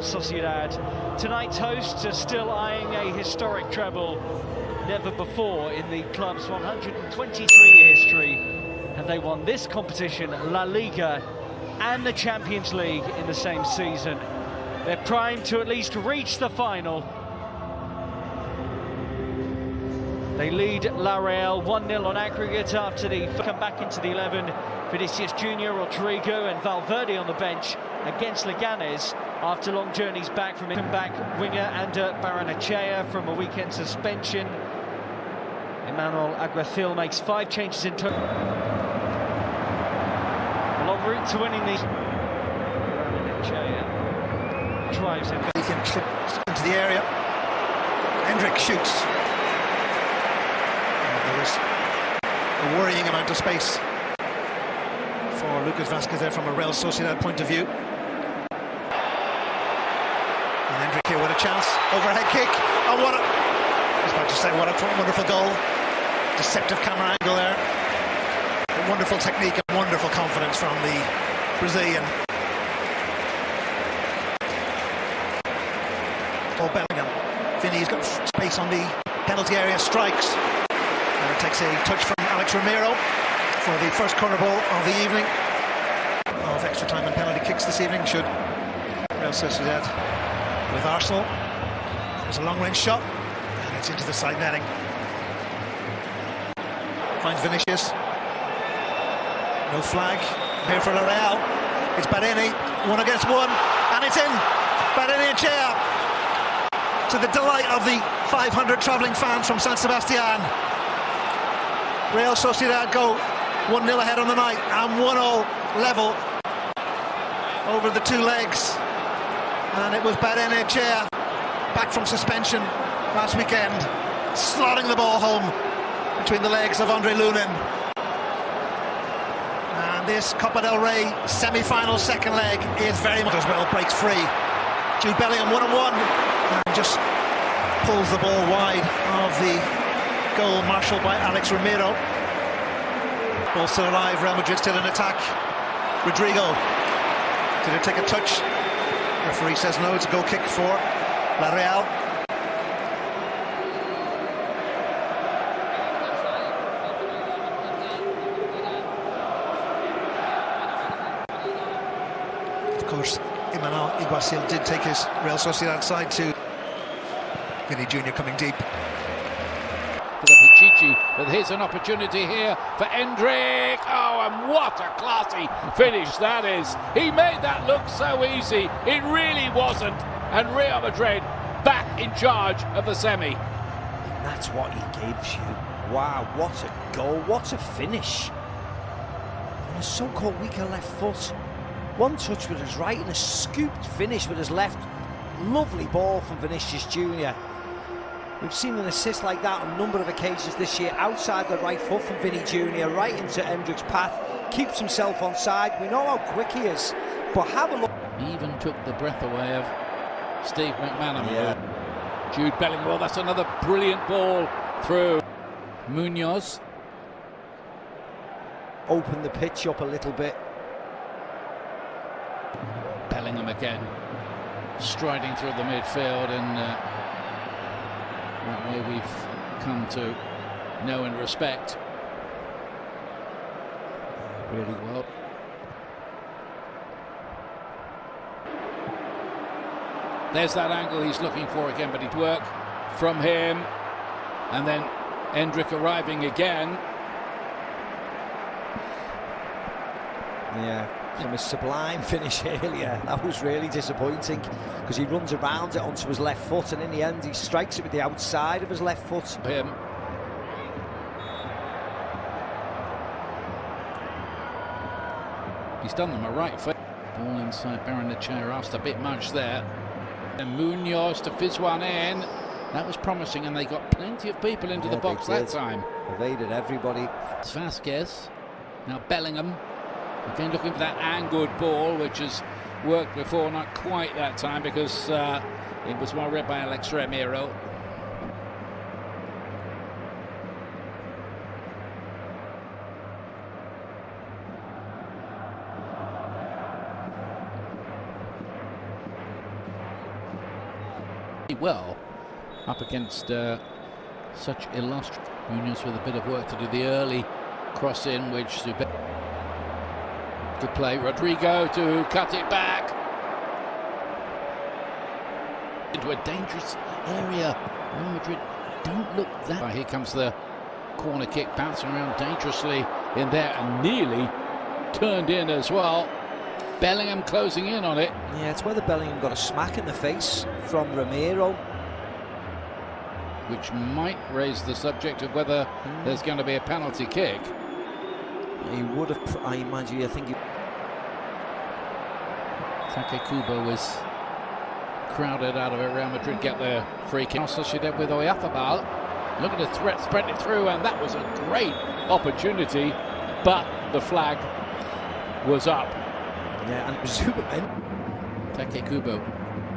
Sociedad. Tonight's hosts are still eyeing a historic treble. Never before in the club's 123-year history have they won this competition, La Liga, and the Champions League in the same season. They're primed to at least reach the final. They lead La Real 1-0 on aggregate after they come back into the 11. Vinicius Jr., Rodrigo and Valverde on the bench against Leganes after long journeys back from back winger Ander Barrenechea from a weekend suspension. Emmanuel Alguacil makes 5 changes in total. A long route to winning the Barrenechea drives him. He can slip into the area. Hendrik shoots. There is a worrying amount of space for Lucas Vázquez there from a Real Sociedad point of view. And Hendrik here with a chance, overhead kick, and what a, I was about to say, what a wonderful goal. Deceptive camera angle there. A wonderful technique and wonderful confidence from the Brazilian. Paul Bellingham. Vinny's got space on the penalty area, strikes. And it takes a touch from Alex Ramiro for the first corner ball of the evening. Of extra time and penalty kicks this evening, should Real Sociedad with Arsenal. There's a long-range shot, and it's into the side netting. Finds Vinicius. No flag. Here for La Real. It's Bareni, 1 against 1, and it's in. Barrenechea, to the delight of the 500 travelling fans from San Sebastian. Real Sociedad go 1-0 ahead on the night and 1-0 level over the 2 legs. And it was Barrenechea, back from suspension last weekend, slotting the ball home between the legs of Andre Lunin. And this Copa del Rey semi-final second leg is very much as well, breaks free. Jude Bellingham 1-on-1 and just pulls the ball wide of the goal marshalled by Alex Ramiro. Ball still alive, Real Madrid still in attack. Rodrigo, did it take a touch? Referee says no, it's a goal kick for La Real. Of course, Emmanuel Alguacil did take his Real Sociedad side to Vinny Jr. coming deep. For the Pichichi, but here's an opportunity here for Hendrik. Oh, and what a classy finish that is. He made that look so easy. It really wasn't. And Real Madrid back in charge of the semi. And that's what he gives you. Wow, what a goal, what a finish. On a so-called weaker left foot. One touch with his right and a scooped finish with his left. Lovely ball from Vinicius Jr. We've seen an assist like that on a number of occasions this year, outside the right foot from Vinny Jr., right into Hendrik's path, keeps himself on side. We know how quick he is, but have a look. Even took the breath away of Steve McManaman. Yeah. Jude Bellingham, well, that's another brilliant ball through. Munoz. Open the pitch up a little bit. Bellingham again, striding through the midfield, and that way we've come to know and respect really well. There's that angle he's looking for again, but it'd work from him, and then Hendrik arriving again. Yeah, from a sublime finish earlier, that was really disappointing because he runs around it onto his left foot, and in the end he strikes it with the outside of his left foot. Him. He's done them a right foot. Ball inside Barrenechea, asked a bit much there. And Munoz to fizz one in. That was promising, and they got plenty of people into the box that time. Evaded everybody. It's Vázquez. Now Bellingham. Again looking for that angled ball, which has worked before, not quite that time because it was well read by Alex Ramiro. well up against such illustrious Munoz with a bit of work to do. The early cross in, which good play. Rodrigo to cut it back into a dangerous area. Real Madrid don't look that. Here comes the corner kick, bouncing around dangerously in there and nearly turned in as well. Bellingham closing in on it. Yeah, it's whether Bellingham got a smack in the face from Romero, which might raise the subject of whether there's going to be a penalty kick. He would have, I imagine, I think he... Take Kubo was crowded out of it. Real Madrid get their free kick. Real Sociedad with Oyarzabal. Look at the threat, spread it through, and that was a great opportunity, but the flag was up. Yeah, and it was Superman. Take Kubo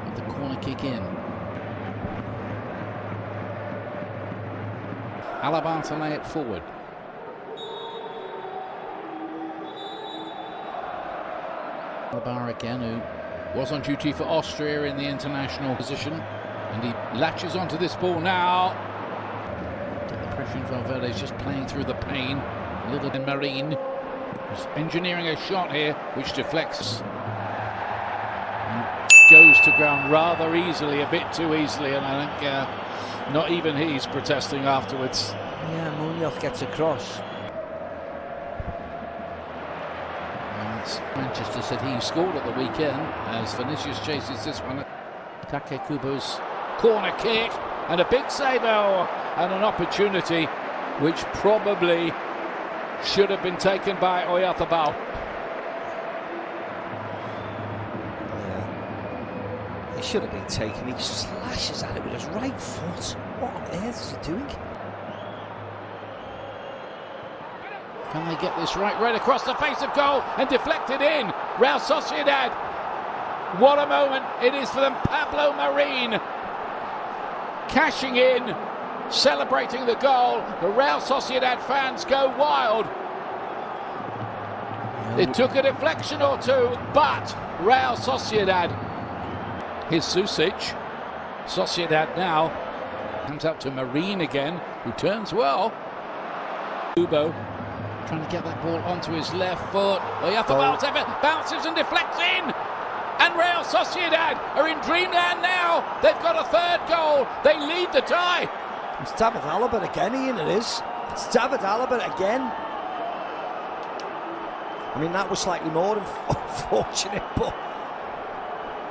with the corner kick in. Alaba to lay it forward. Alaba again, who was on duty for Austria in the international position, and he latches onto this ball now. The pressure in Valverde is just playing through the pain. A little bit. Marine is engineering a shot here, which deflects and goes to ground rather easily, a bit too easily, and I think not even he's protesting afterwards. Yeah, Munoz gets across. Manchester said he scored at the weekend as Vinicius chases this one. Take Kubo's corner kick and a big save and an opportunity which probably should have been taken by Oyarzabal. Yeah, it should have been taken. He slashes at it with his right foot. What on earth is he doing? Can they get this right across the face of goal and deflect it in? Real Sociedad. What a moment it is for them. Pablo Marin cashing in, celebrating the goal. The Real Sociedad fans go wild. It took a deflection or two, but Real Sociedad. Here's Susic. Sociedad now comes up to Marin again, who turns well. Kubo trying to get that ball onto his left foot. Oyarzabal bounces and deflects in. And Real Sociedad are in dreamland now. They've got a third goal. They lead the tie. It's David Alaba again, Ian, it is. It's David Alaba again. I mean, that was slightly more unfortunate, but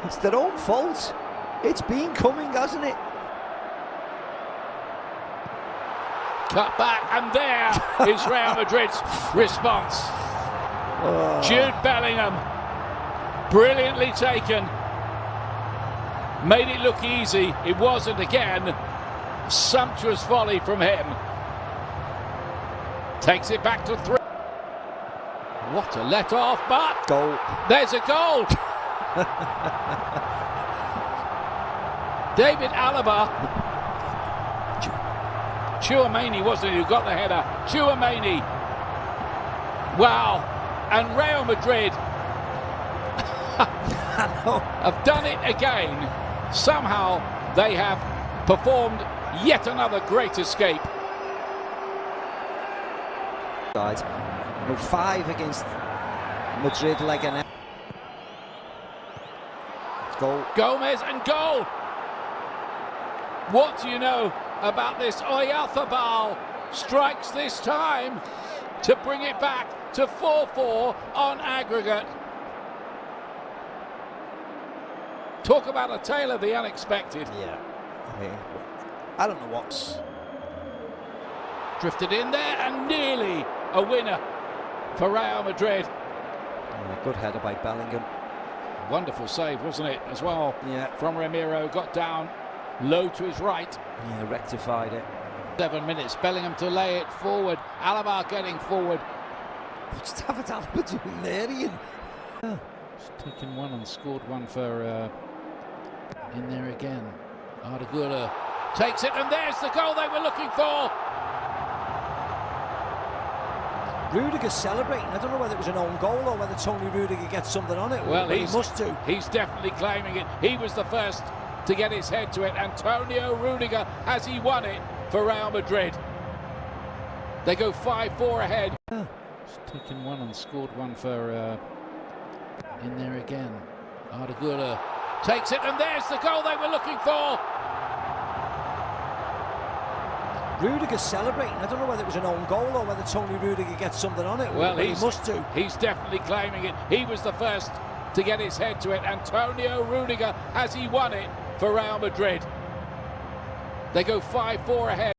it's their own fault. It's been coming, hasn't it? Cut back, and there is Real Madrid's response. Jude Bellingham, brilliantly taken, made it look easy. It wasn't again. Sumptuous volley from him. Takes it back to 3. What a let off, but goal. There's a goal. David Alaba. Chouameni wasn't it who got the header? Chouameni. Wow. And Real Madrid have done it again. Somehow they have performed yet another great escape. No, 5 against Madrid Leganés. Goal. Gomez and goal. What do you know about this? Oyarzabal strikes this time to bring it back to 4-4 on aggregate. Talk about a tale of the unexpected. Yeah, I mean, I don't know what's drifted in there and nearly a winner for Real Madrid. Yeah, good header by Bellingham. Wonderful save, wasn't it, as well? Yeah. From Romero, got down low to his right. Yeah, rectified it. 7 minutes, Bellingham to lay it forward. Alaba getting forward. What's David Alaba doing there, Ian? Yeah. Just taken one and scored one for in there again. Arda Güler takes it, and there's the goal they were looking for. Rudiger's celebrating. I don't know whether it was an own goal or whether Tony Rudiger gets something on it. Well, he must do. He's definitely claiming it. He was the first to get his head to it. Antonio Rudiger, has he won it for Real Madrid? They go 5-4 ahead. He's taken one and scored one for in there again. Arda takes it, and there's the goal they were looking for. Rudiger celebrating. I don't know whether it was an own goal or whether Tony Rudiger gets something on it. Well, he must do. He's definitely claiming it. He was the first to get his head to it. Antonio Rudiger, has he won it for Real Madrid? They go 5-4 ahead.